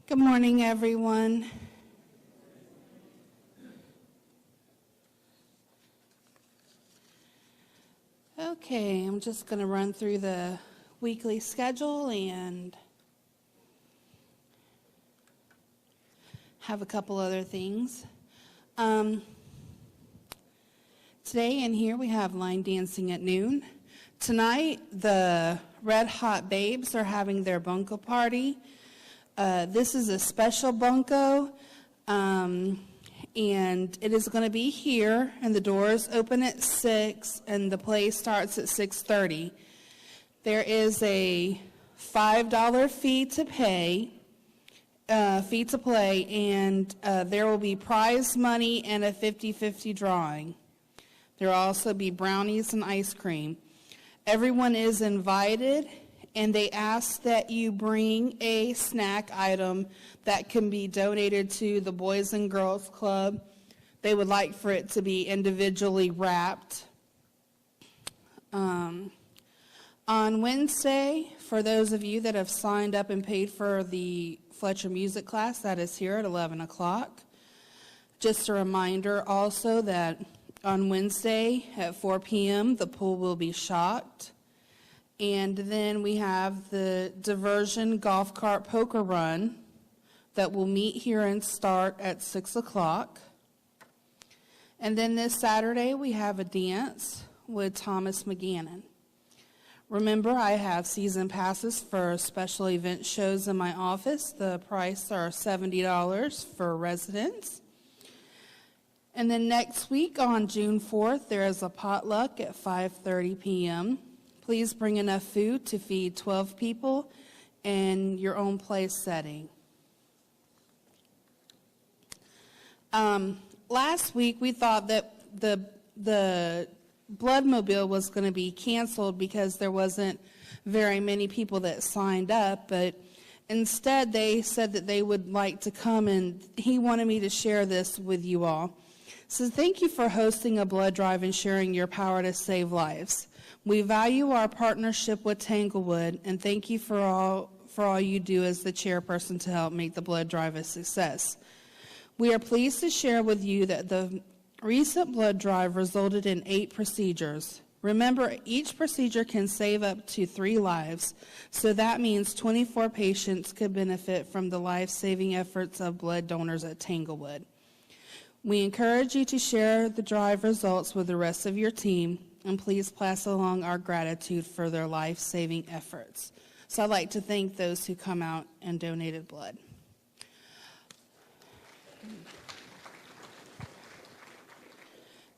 Good morning, everyone. Okay, I'm just going to run through the weekly schedule and have a couple other things. Today in here we have line dancing at noon. Tonight, the Red Hot Babes are having their bunco party. This is a special bunco, and it is going to be here, and the doors open at 6, and the play starts at 6:30. There is a $5 fee to play, and there will be prize money and a 50-50 drawing. There will also be brownies and ice cream. Everyone is invited, and they ask that you bring a snack item that can be donated to the Boys and Girls Club. They would like for it to be individually wrapped. On Wednesday, for those of you that have signed up and paid for the Fletcher music class, that is here at 11 o'clock. Just a reminder also that on Wednesday at 4 p.m., the pool will be shocked. And then we have the diversion golf cart poker run that will meet here and start at 6 o'clock. And then this Saturday, we have a dance with Thomas McGannon. Remember, I have season passes for special event shows in my office. The price are $70 for residents. And then next week on June 4th, there is a potluck at 5:30 p.m. Please bring enough food to feed 12 people in your own place setting. Last week, we thought that the Bloodmobile was going to be canceled because there wasn't very many people that signed up, but instead they said that they would like to come, and he wanted me to share this with you all. So thank you for hosting a blood drive and sharing your power to save lives. We value our partnership with Tanglewood, and thank you for all you do as the chairperson to help make the blood drive a success. We are pleased to share with you that the recent blood drive resulted in 8 procedures. Remember, each procedure can save up to 3 lives, so that means 24 patients could benefit from the life-saving efforts of blood donors at Tanglewood. We encourage you to share the drive results with the rest of your team, and please pass along our gratitude for their life-saving efforts. So I'd like to thank those who come out and donated blood.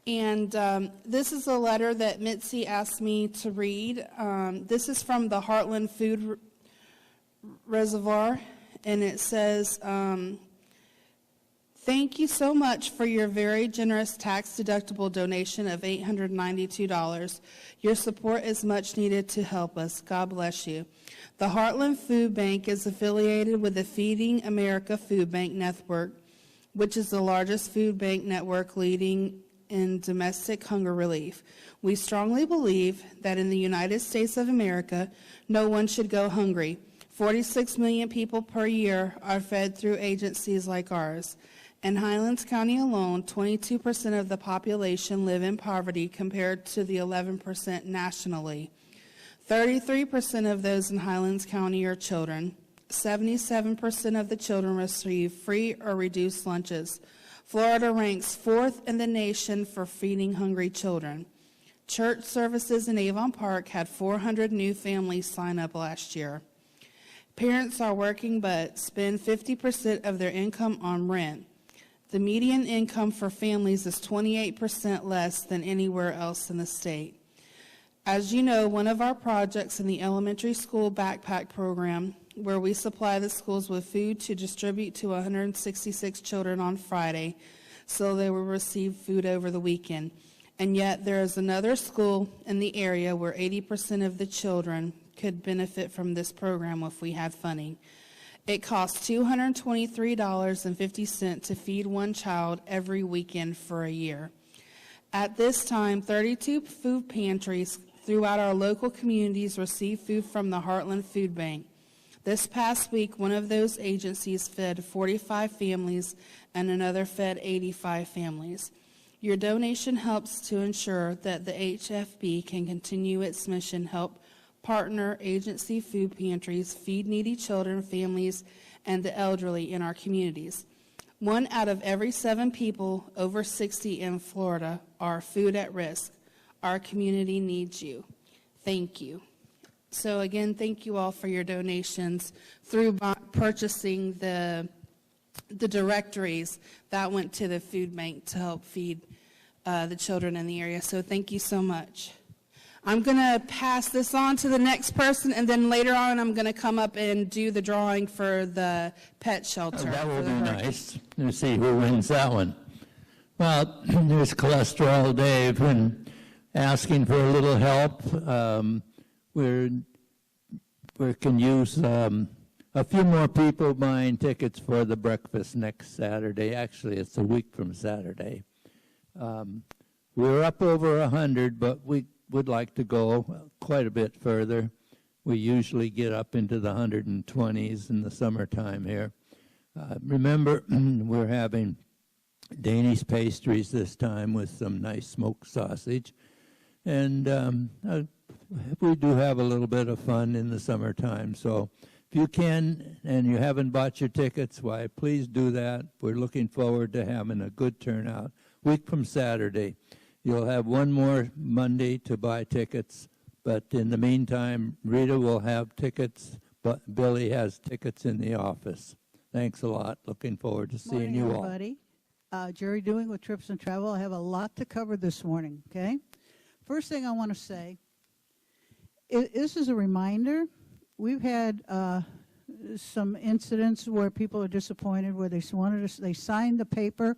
And this is a letter that Mitzi asked me to read. This is from the Heartland Food Reservoir, and it says, thank you so much for your very generous tax-deductible donation of $892. Your support is much needed to help us. God bless you. The Heartland Food Bank is affiliated with the Feeding America Food Bank Network, which is the largest food bank network leading in domestic hunger relief. We strongly believe that in the United States of America, no one should go hungry. 46 million people per year are fed through agencies like ours. In Highlands County alone, 22% of the population live in poverty compared to the 11% nationally. 33% of those in Highlands County are children. 77% of the children receive free or reduced lunches. Florida ranks 4th in the nation for feeding hungry children. Church services in Avon Park had 400 new families sign up last year. Parents are working but spend 50% of their income on rent. The median income for families is 28% less than anywhere else in the state. As you know, one of our projects in the elementary school backpack program, where we supply the schools with food to distribute to 166 children on Friday, so they will receive food over the weekend. And yet there is another school in the area where 80% of the children could benefit from this program if we had funding. It costs $223.50 to feed one child every weekend for a year. At this time, 32 food pantries throughout our local communities receive food from the Heartland Food Bank. This past week, one of those agencies fed 45 families and another fed 85 families. Your donation helps to ensure that the HFB can continue its mission, help partner agency food pantries, feed needy children, families, and the elderly in our communities. 1 out of every 7 people over 60 in Florida are food at risk. Our community needs you. Thank you. So again, thank you all for your donations through purchasing the directories that went to the food bank to help feed the children in the area. So thank you so much. I'm going to pass this on to the next person, and then later on I'm going to come up and do the drawing for the pet shelter. That will be nice. Let's see who wins that one. Well, there's Cholesterol Dave, and asking for a little help. We can use a few more people buying tickets for the breakfast next Saturday. Actually, it's a week from Saturday. We're up over 100, but we would like to go quite a bit further. We usually get up into the 120s in the summertime here. Remember, we're having Danish pastries this time with some nice smoked sausage. And we do have a little bit of fun in the summertime. So if you can and you haven't bought your tickets, why, please do that. We're looking forward to having a good turnout. Week from Saturday. You'll have one more Monday to buy tickets. But in the meantime, Rita will have tickets, but Billy has tickets in the office. Thanks a lot. Looking forward to seeing you all. Morning, everybody. Jerry Doing with Trips and Travel. I have a lot to cover this morning, okay? First thing I want to say, this is a reminder. We've had some incidents where people are disappointed, where they signed the paper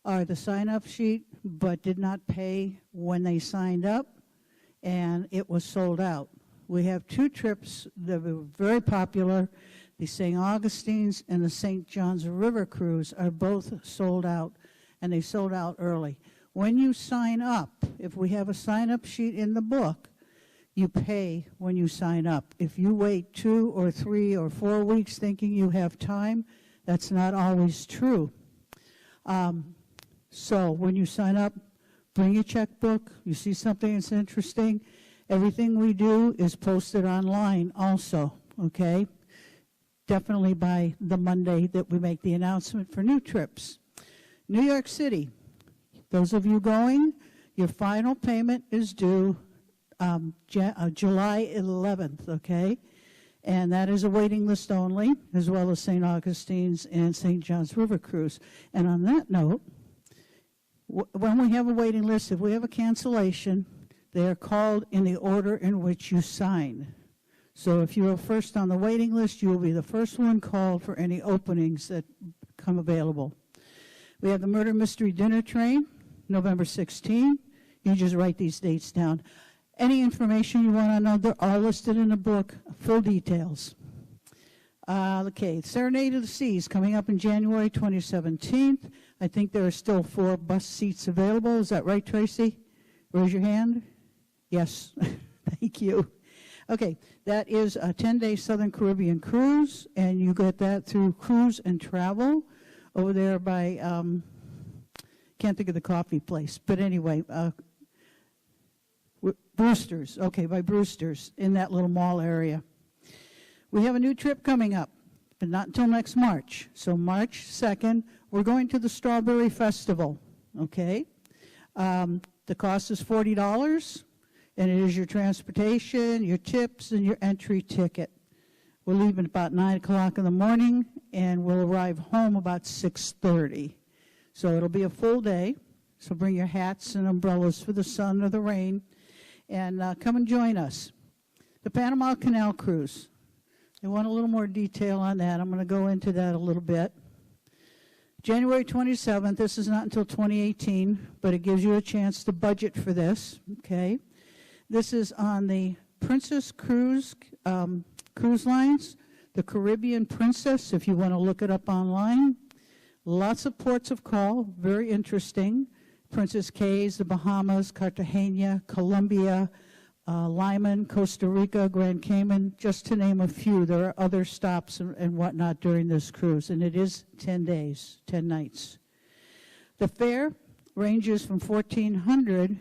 or the sign-up sheet, but did not pay when they signed up, and it was sold out. We have 2 trips that were very popular. The St. Augustine's and the St. John's River Cruise are both sold out, and they sold out early. When you sign up, if we have a sign-up sheet in the book, you pay when you sign up. If you wait 2 or 3 or 4 weeks thinking you have time, that's not always true. So when you sign up, bring your checkbook. You see something that's interesting, everything we do is posted online also, okay? Definitely by the Monday that we make the announcement for new trips. New York City. Those of you going, your final payment is due July 11th, okay? And that is a waiting list only, as well as St. Augustine's and St. John's River Cruise. And on that note, when we have a waiting list, if we have a cancellation, they are called in the order in which you sign. So if you are first on the waiting list, you will be the first one called for any openings that come available. We have the Murder Mystery Dinner Train, November 16. You just write these dates down. Any information you want to know, they're all listed in the book, full details. Okay, Serenade of the Seas coming up in January 2017. I think there are still 4 bus seats available. Is that right, Tracy? Raise your hand. Yes, thank you. Okay, that is a 10-day Southern Caribbean cruise, and you get that through Cruise and Travel over there by, can't think of the coffee place, but anyway, Brewster's, okay, by Brewster's in that little mall area. We have a new trip coming up, but not until next March. So March 2nd, we're going to the Strawberry Festival, okay? The cost is $40, and it is your transportation, your tips, and your entry ticket. We're leaving about 9 o'clock in the morning, and we'll arrive home about 6:30. So it'll be a full day, so bring your hats and umbrellas for the sun or the rain, and come and join us. The Panama Canal Cruise. I want a little more detail on that. I'm going to go into that a little bit. January 27th, this is not until 2018, but it gives you a chance to budget for this, okay? This is on the Princess Cruise Lines, the Caribbean Princess, if you want to look it up online. Lots of ports of call, very interesting. Princess Cays, the Bahamas, Cartagena, Colombia, Lyman, Costa Rica, Grand Cayman, just to name a few. There are other stops and whatnot during this cruise, and it is 10 days, 10 nights. The fare ranges from $1,400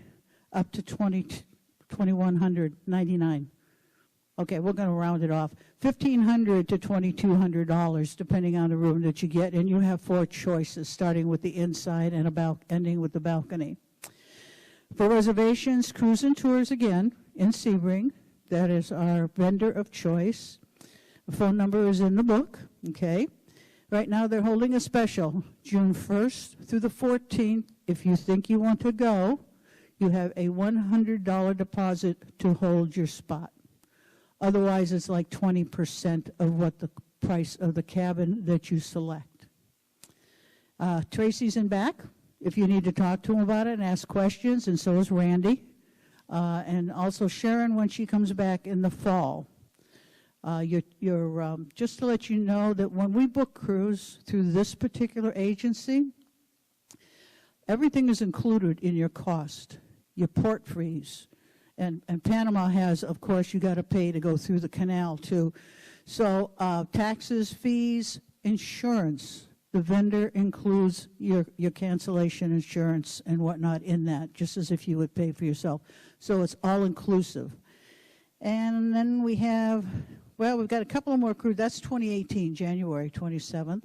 up to $2,199. Okay, we're going to round it off. $1,500 to $2,200, depending on the room that you get, and you have 4 choices, starting with the inside and ending with the balcony. For reservations, Cruise and Tours again in Sebring. That is our vendor of choice. The phone number is in the book. Okay. Right now they're holding a special, June 1st through the 14th. If you think you want to go, you have a $100 deposit to hold your spot. Otherwise, it's like 20% of what the price of the cabin that you select. Tracy's in back if you need to talk to him about it and ask questions, and so is Randy. And also Sharon when she comes back in the fall. Just to let you know that when we book cruise through this particular agency, everything is included in your cost, your port fees. And Panama has, of course, you got to pay to go through the canal too. So taxes, fees, insurance. The vendor includes your cancellation insurance and whatnot in that, just as if you would pay for yourself. So it's all inclusive. And then we've got a couple of more cruises. That's 2018, January 27th.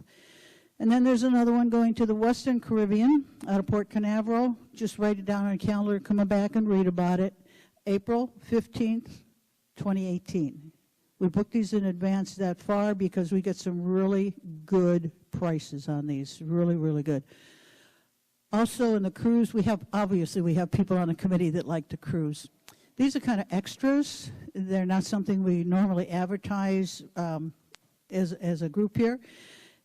And then there's another one going to the Western Caribbean out of Port Canaveral. Just write it down on a calendar, come back and read about it. April 15th, 2018. We booked these in advance that far because we get some really good prices on these, really, really good. Also in the cruise, we have people on the committee that like to cruise. These are kind of extras. They're not something we normally advertise as a group here.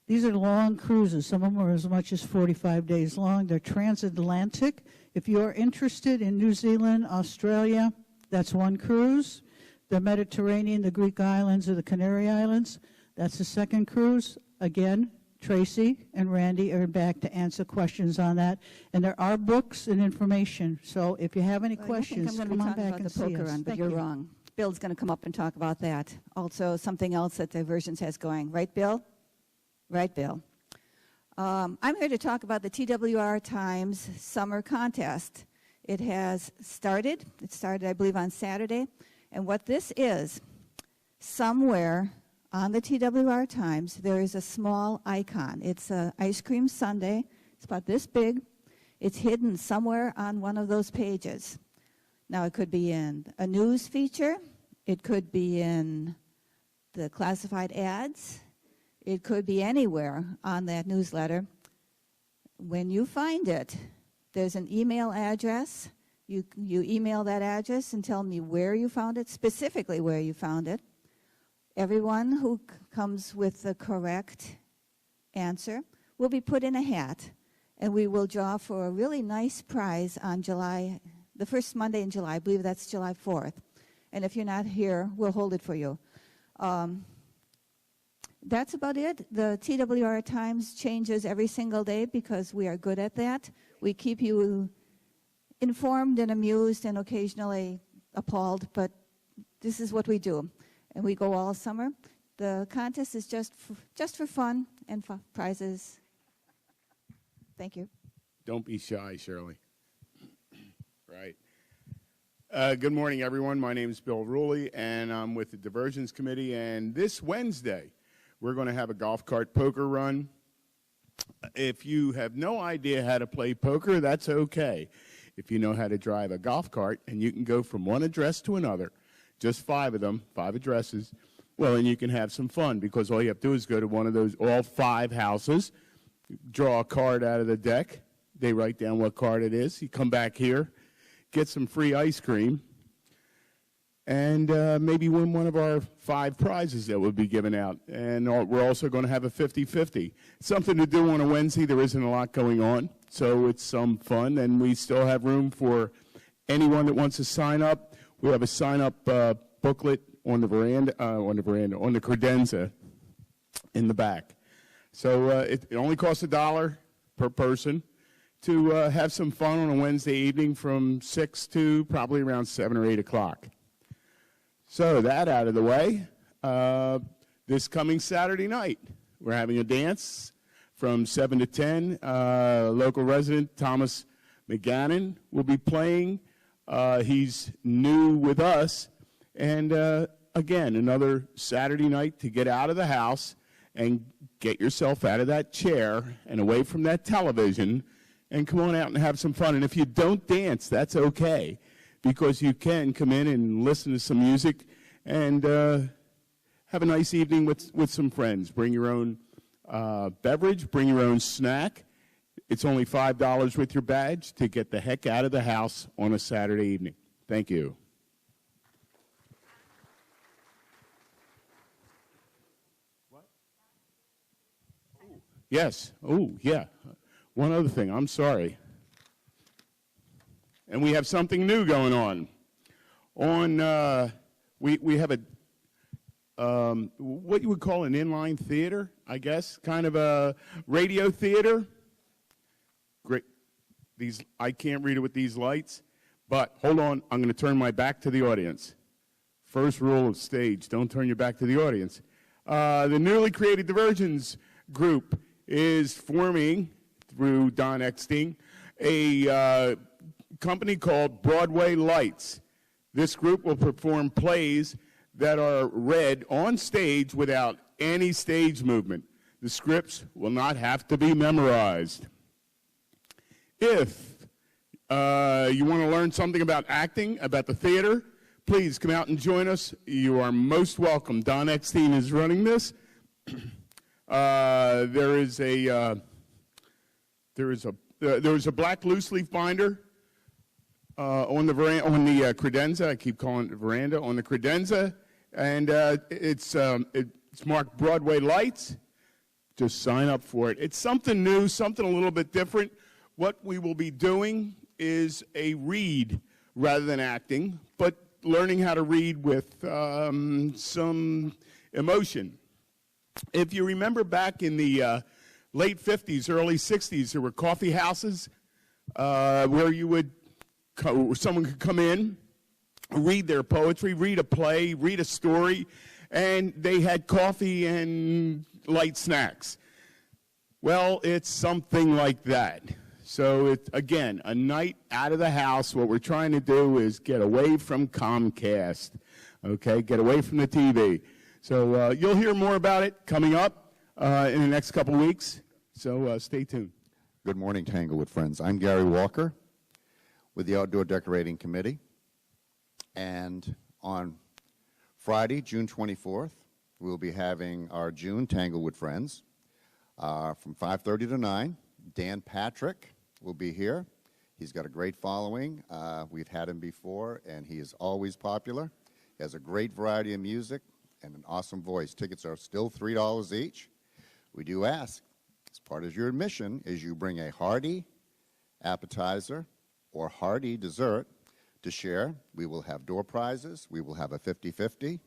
These are long cruises. Some of them are as much as 45 days long. They're transatlantic. If you are interested in New Zealand, Australia, that's one cruise. The Mediterranean, the Greek islands, or the Canary Islands, that's the second cruise. Again, Tracy and Randy are back to answer questions on that. And there are books and information. So if you have any questions, come on back and see us. I'm going to be talking about the poker run, but you're wrong. Bill's going to come up and talk about that. Also, something else that Diversions has going. Right, Bill? Right, Bill. I'm here to talk about the TWR Times Summer Contest. It has started. It started, I believe, on Saturday. And what this is, somewhere on the TWR Times, there is a small icon. It's an ice cream sundae. It's about this big. It's hidden somewhere on one of those pages. Now, it could be in a news feature. It could be in the classified ads. It could be anywhere on that newsletter. When you find it, there's an email address. You email that address and tell me where you found it, specifically where you found it. Everyone who comes with the correct answer will be put in a hat, and we will draw for a really nice prize on the first Monday in July. I believe that's July 4th. And if you're not here, we'll hold it for you. That's about it. The TWR Times changes every single day because we are good at that. We keep you informed and amused and occasionally appalled, but this is what we do. And we go all summer. The contest is just for fun and for prizes. Thank you. Don't be shy, Shirley. Right. Good morning, everyone. My name is Bill Ruley, and I'm with the Diversions Committee. And this Wednesday, we're going to have a golf cart poker run. If you have no idea how to play poker, that's okay. If you know how to drive a golf cart and you can go from one address to another, just 5 of them, 5 addresses, well, then you can have some fun because all you have to do is go to one of those, all 5 houses, draw a card out of the deck. They write down what card it is. You come back here, get some free ice cream, and maybe win one of our 5 prizes that will be given out. And we're also going to have a 50-50. Something to do on a Wednesday. There isn't a lot going on, so it's some fun. And we still have room for anyone that wants to sign up. We have a sign-up booklet on the credenza in the back. So it only costs $1 per person to have some fun on a Wednesday evening from 6 to probably around 7 or 8 o'clock. So that out of the way, this coming Saturday night, we're having a dance from 7 to 10. Local resident Thomas McGannon will be playing. He's new with us. And again, another Saturday night to get out of the house and get yourself out of that chair and away from that television and come on out and have some fun. And if you don't dance, that's okay, because you can come in and listen to some music and have a nice evening with some friends. Bring your own beverage, bring your own snack. It's only $5 with your badge to get the heck out of the house on a Saturday evening. Thank you. What? Yes. Oh, yeah. One other thing. I'm sorry. And we have something new going on. We have what you would call an inline theater, I guess, kind of a radio theater. Great. I can't read it with these lights, but hold on, I'm going to turn my back to the audience. First rule of stage, don't turn your back to the audience. The newly created Diversions group is forming, through Don Eckstein, a company called Broadway Lights. This group will perform plays that are read on stage without any stage movement. The scripts will not have to be memorized. If you want to learn something about acting, about the theater, please come out and join us. You are most welcome. Don Eckstein is running this. There is a black loose leaf binder on the credenza. I keep calling it veranda. On the credenza, and it's marked Broadway Lights. Just sign up for it. It's something new, something a little bit different. What we will be doing is a read rather than acting, but learning how to read with some emotion. If you remember back in the late 50s, early 60s, there were coffee houses where someone could come in, read their poetry, read a play, read a story, and they had coffee and light snacks. Well, it's something like that. So, it's, again, a night out of the house. What we're trying to do is get away from Comcast, okay? Get away from the TV. So you'll hear more about it coming up in the next couple weeks. So stay tuned. Good morning, Tanglewood friends. I'm Gary Walker with the Outdoor Decorating Committee. And on Friday, June 24th, we'll be having our June Tanglewood Friends from 5:30 to 9. Dan Patrick will be here. He's got a great following. We've had him before, and he is always popular. He has a great variety of music and an awesome voice. Tickets are still $3 each. We do ask, as part of your admission, is you bring a hearty appetizer or hearty dessert to share. We will have door prizes. We will have a 50-50.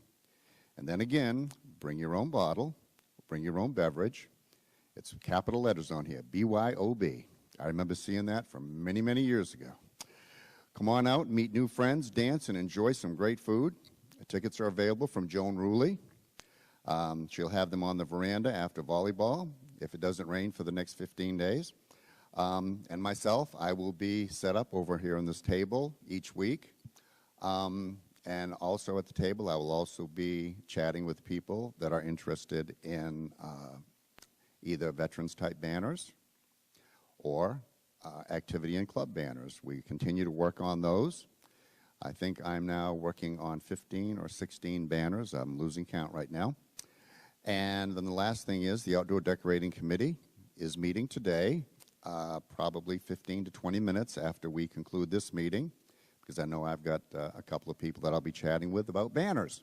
And then again, bring your own bottle, bring your own beverage. It's capital letters on here, BYOB. I remember seeing that from many, many years ago. Come on out, meet new friends, dance, and enjoy some great food. The tickets are available from Joan Ruley. She'll have them on the veranda after volleyball, if it doesn't rain for the next 15 days. And myself, I will be set up over here on this table each week. And also at the table, I will also be chatting with people that are interested in either veterans-type banners or activity and club banners. We continue to work on those. I think I'm now working on 15 or 16 banners. I'm losing count right now. And then the last thing is the Outdoor Decorating Committee is meeting today, probably 15 to 20 minutes after we conclude this meeting, because I know I've got a couple of people that I'll be chatting with about banners.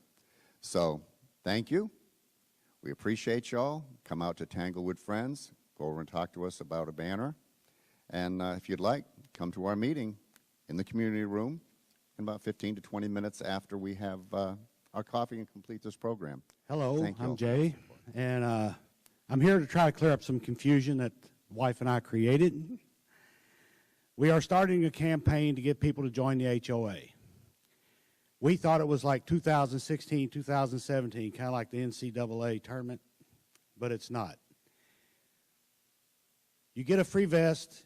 So thank you. We appreciate y'all. Come out to Tanglewood Friends. Go over and talk to us about a banner. And if you'd like, come to our meeting in the community room in about 15 to 20 minutes after we have our coffee and complete this program. Hello, Thank you I'm all. Jay, and I'm here to try to clear up some confusion that wife and I created. We are starting a campaign to get people to join the HOA. We thought it was like 2016, 2017, kind of like the NCAA tournament, but it's not. You get a free vest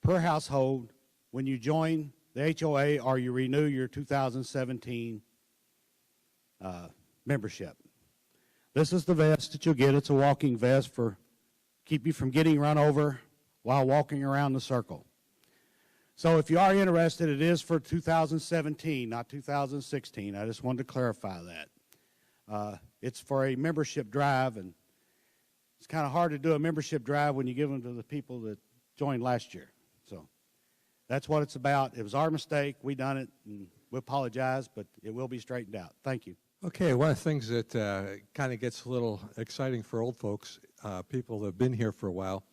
per household when you join the HOA or you renew your 2017 membership. This is the vest that you'll get. It's a walking vest for keep you from getting run over while walking around the circle. So if you are interested, it is for 2017, not 2016. I just wanted to clarify that. It's for a membership drive, and it's kind of hard to do a membership drive when you give them to the people that joined last year. So that's what it's about. It was our mistake. We done it, and we apologize, but it will be straightened out. Thank you. Okay, one of the things that kind of gets a little exciting for old folks, people that have been here for a while,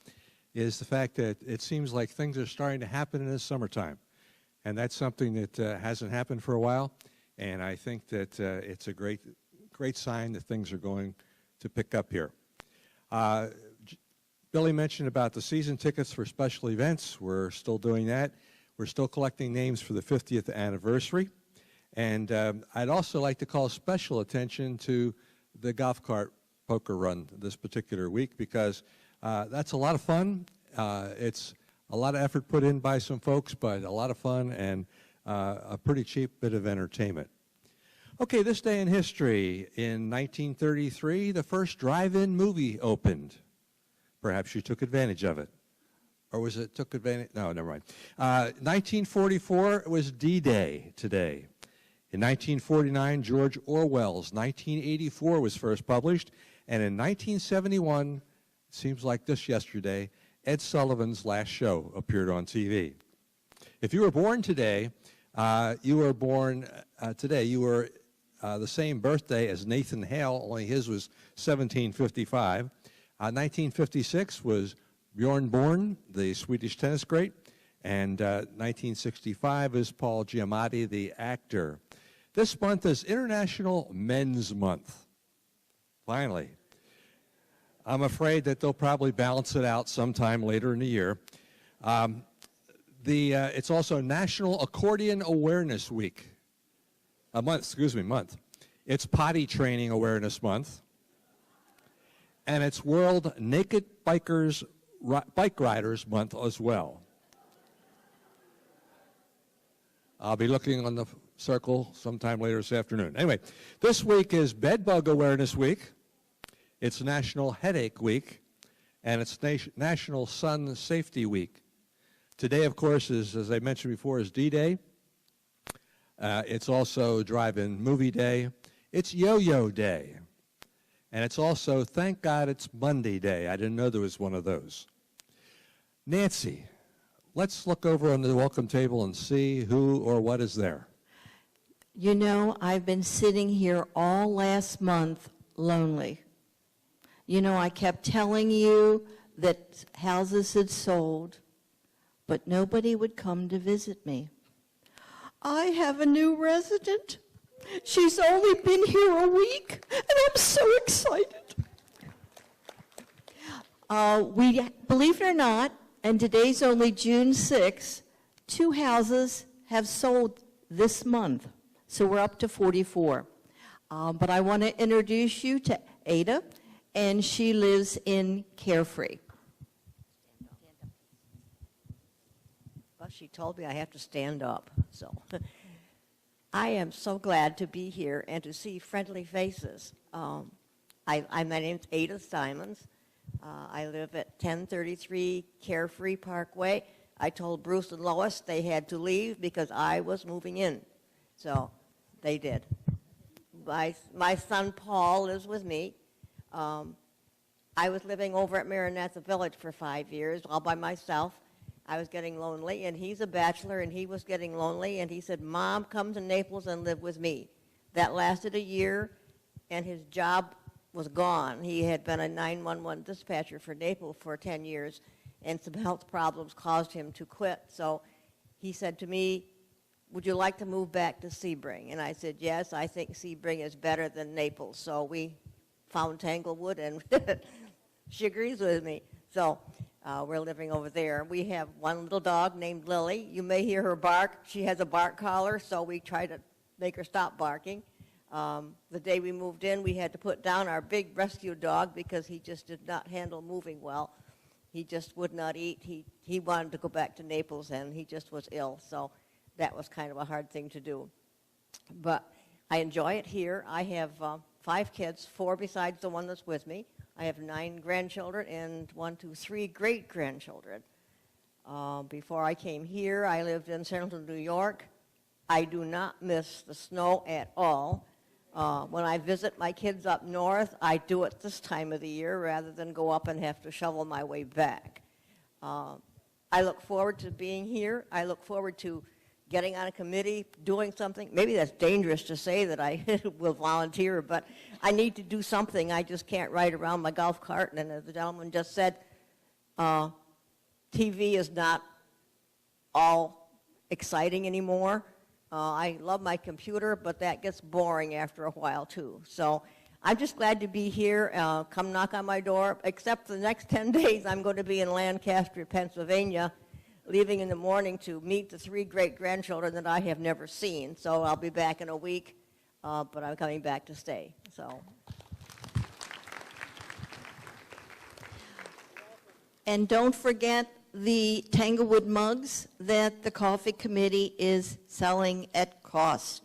is the fact that it seems like things are starting to happen in the summertime. And that's something that hasn't happened for a while. And I think that it's a great sign that things are going to pick up here. Billy mentioned about the season tickets for special events. We're still doing that. We're still collecting names for the 50th anniversary. And I'd also like to call special attention to the golf cart poker run this particular week, because that's a lot of fun. It's a lot of effort put in by some folks, but a lot of fun and a pretty cheap bit of entertainment. Okay, this day in history. In 1933, the first drive-in movie opened. Perhaps you took advantage of it. Or was it took advantage? No, never mind. 1944 was D-Day today. In 1949, George Orwell's 1984 was first published. And in 1971, seems like this yesterday, Ed Sullivan's last show appeared on TV. If you were born today, you were born today. You were the same birthday as Nathan Hale, only his was 1755. 1956 was Bjorn Born, the Swedish tennis great. And 1965 is Paul Giamatti, the actor. This month is International Men's Month. Finally. I'm afraid that they'll probably balance it out sometime later in the year. It's also National Accordion Awareness Week. Month. It's Potty Training Awareness Month. And it's World Naked Bike Riders Month as well. I'll be looking on the circle sometime later this afternoon. Anyway, this week is Bed Bug Awareness Week. It's National Headache Week, and it's National Sun Safety Week. Today, of course, is, as I mentioned before, is D-Day. It's also Drive-In Movie Day. It's Yo-Yo Day. And it's also, thank God, it's Monday Day. I didn't know there was one of those. Nancy, let's look over on the welcome table and see who or what is there. You know, I've been sitting here all last month lonely. You know, I kept telling you that houses had sold, but nobody would come to visit me. I have a new resident. She's only been here a week, and I'm so excited. Believe it or not, and today's only June 6th, 2 houses have sold this month, so we're up to 44. But I want to introduce you to Ada, and she lives in Carefree. Well, she told me I have to stand up, so I am so glad to be here and to see friendly faces. My name's Ada Simons. I live at 1033 Carefree Parkway. I told Bruce and Lois they had to leave because I was moving in, so they did. My son Paul lives with me. I was living over at Maranatha Village for 5 years, all by myself. I was getting lonely, and he's a bachelor, and he was getting lonely, and he said, Mom, come to Naples and live with me. That lasted a year, and his job was gone. He had been a 911 dispatcher for Naples for 10 years, and some health problems caused him to quit. So he said to me, would you like to move back to Sebring? And I said, yes, I think Sebring is better than Naples. So we found Tanglewood, and she agrees with me. So we're living over there. We have one little dog named Lily. You may hear her bark. She has a bark collar, so we try to make her stop barking. The day we moved in, we had to put down our big rescue dog because he just did not handle moving well. He just would not eat. He wanted to go back to Naples, and he just was ill, so that was kind of a hard thing to do. But I enjoy it here. I have 5 kids, 4 besides the one that's with me. I have 9 grandchildren and 3 great-grandchildren. Before I came here, I lived in Central New York. I do not miss the snow at all. When I visit my kids up north, I do it this time of the year rather than go up and have to shovel my way back. I look forward to being here. I look forward to getting on a committee, doing something. Maybe that's dangerous to say that I will volunteer, but I need to do something. I just can't ride around my golf cart. And as the gentleman just said, TV is not all exciting anymore. I love my computer, but that gets boring after a while, too. So I'm just glad to be here. Come knock on my door. Except for the next 10 days, I'm going to be in Lancaster, Pennsylvania, leaving in the morning to meet the 3 great-grandchildren that I have never seen. So I'll be back in a week, but I'm coming back to stay. So. And don't forget the Tanglewood mugs that the Coffee Committee is selling at cost.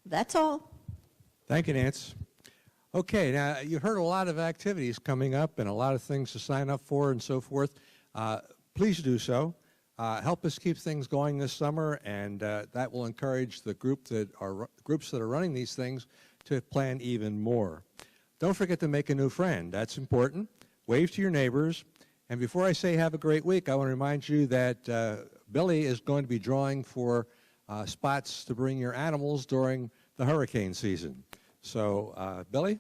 That's all. Thank you, Nance. Okay, now you heard a lot of activities coming up and a lot of things to sign up for and so forth. Please do so. Help us keep things going this summer, and that will encourage the groups that are running these things to plan even more. Don't forget to make a new friend. That's important. Wave to your neighbors. And before I say have a great week, I want to remind you that Billy is going to be drawing for spots to bring your animals during the hurricane season. So, Billy?